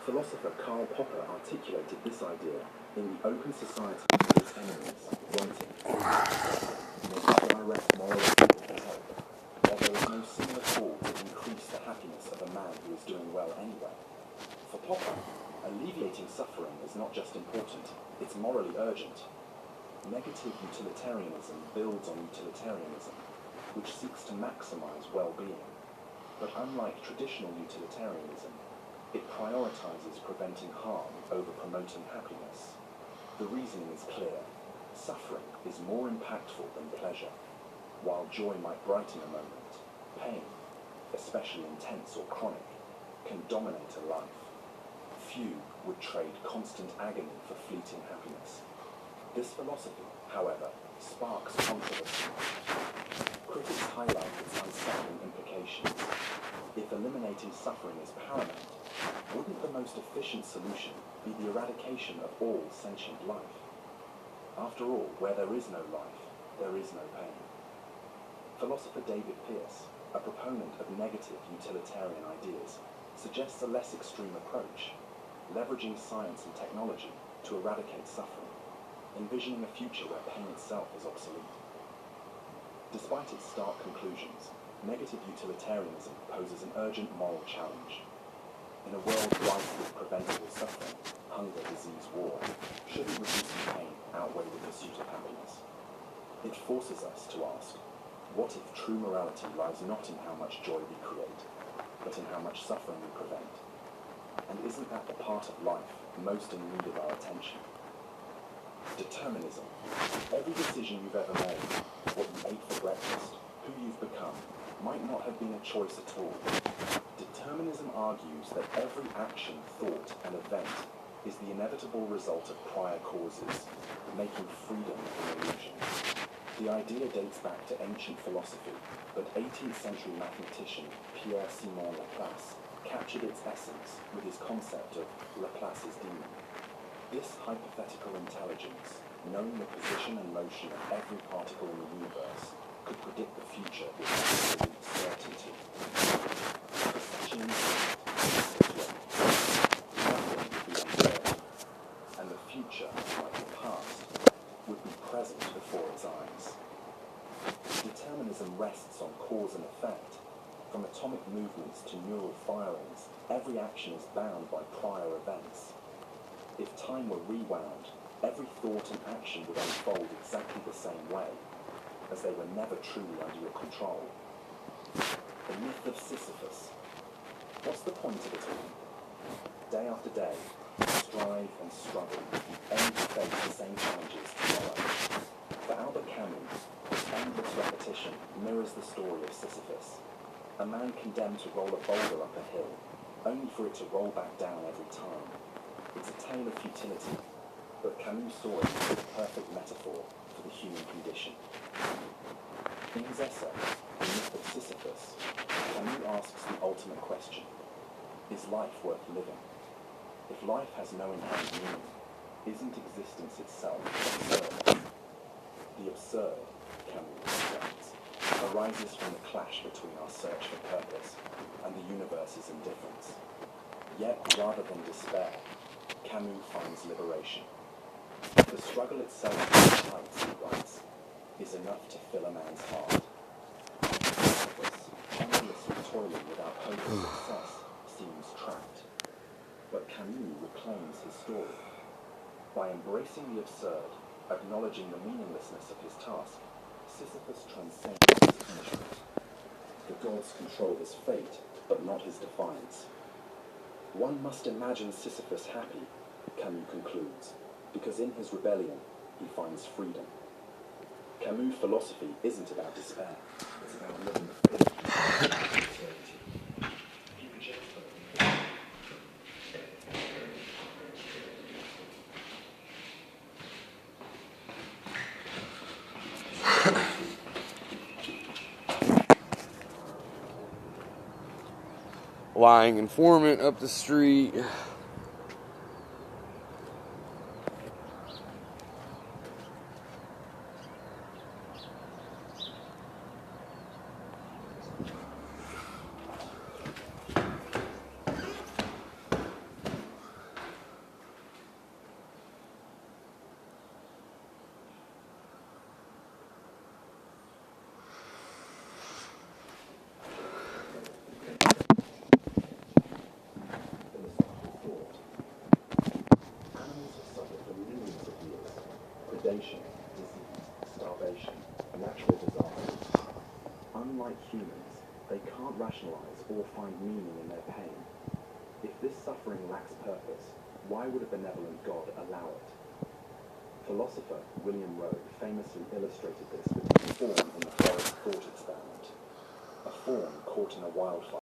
Philosopher Karl Popper articulated this idea in The Open Society of Its Enemies, writing, "Most direct moral appeal for help, while there is no similar cause to increase the happiness of a man who is doing well anyway." For Popper, alleviating suffering is not just important, it's morally urgent. Negative utilitarianism builds on utilitarianism, which seeks to maximize well-being. But unlike traditional utilitarianism, it prioritizes preventing harm over promoting happiness. The reasoning is clear. Suffering is more impactful than pleasure. While joy might brighten a moment, pain, especially intense or chronic, can dominate a life. Few would trade constant agony for fleeting happiness. This philosophy, however, sparks controversy. Critics highlight its unsettling implications. If eliminating suffering is paramount, wouldn't the most efficient solution be the eradication of all sentient life? After all, where there is no life, there is no pain. Philosopher David Pearce, a proponent of negative utilitarian ideas, suggests a less extreme approach, leveraging science and technology to eradicate suffering, envisioning a future where pain itself is obsolete. Despite its stark conclusions, negative utilitarianism poses an urgent moral challenge. In a world rife with preventable suffering, hunger, disease, war, shouldn't reducing pain outweigh the pursuit of happiness? It forces us to ask, what if true morality lies not in how much joy we create, but in how much suffering we prevent? And isn't that the part of life most in need of our attention? Determinism. Every decision you've ever made, what you ate for breakfast, who you've become, might not have been a choice at all. Determinism argues that every action, thought, and event is the inevitable result of prior causes, making freedom an illusion. The idea dates back to ancient philosophy, but 18th century mathematician Pierre-Simon Laplace captured its essence with his concept of Laplace's demon. This hypothetical intelligence, knowing the position and motion of every particle in the universe, could predict the future with absolute certainty. For such an insight, nothing would be uncertain, and the future, like the past, would be present before its eyes. Determinism rests on cause and effect. From atomic movements to neural firings, every action is bound by prior events. If time were rewound, every thought and action would unfold exactly the same way, as they were never truly under your control. The myth of Sisyphus. What's the point of it all? Day after day, strive and struggle, aim to face the same challenges tomorrow. For Albert Camus, this endless repetition mirrors the story of Sisyphus, a man condemned to roll a boulder up a hill, only for it to roll back down every time. It's a tale of futility, but Camus saw it as a perfect metaphor for the human condition. In his essay, The Myth of Sisyphus, Camus asks the ultimate question: is life worth living? If life has no inherent meaning, isn't existence itself absurd? The absurd, Camus explains, arises from the clash between our search for purpose and the universe's indifference. Yet, rather than despair, Camus finds liberation. The struggle itself, heights, he writes, is enough to fill a man's heart. Sisyphus, endlessly toiling without hope of success, seems trapped. But Camus reclaims his story. By embracing the absurd, acknowledging the meaninglessness of his task, Sisyphus transcends his punishment. The gods control his fate, but not his defiance. One must imagine Sisyphus happy, Camus concludes, because in his rebellion, he finds freedom. Camus' philosophy isn't about despair, it's about living with lying informant up the street. predation, disease, starvation, natural disasters. Unlike humans, they can't rationalize or find meaning in their pain. If this suffering lacks purpose, why would a benevolent God allow it? Philosopher William Rowe famously illustrated this with a fawn in the forest thought experiment. A fawn caught in a wildfire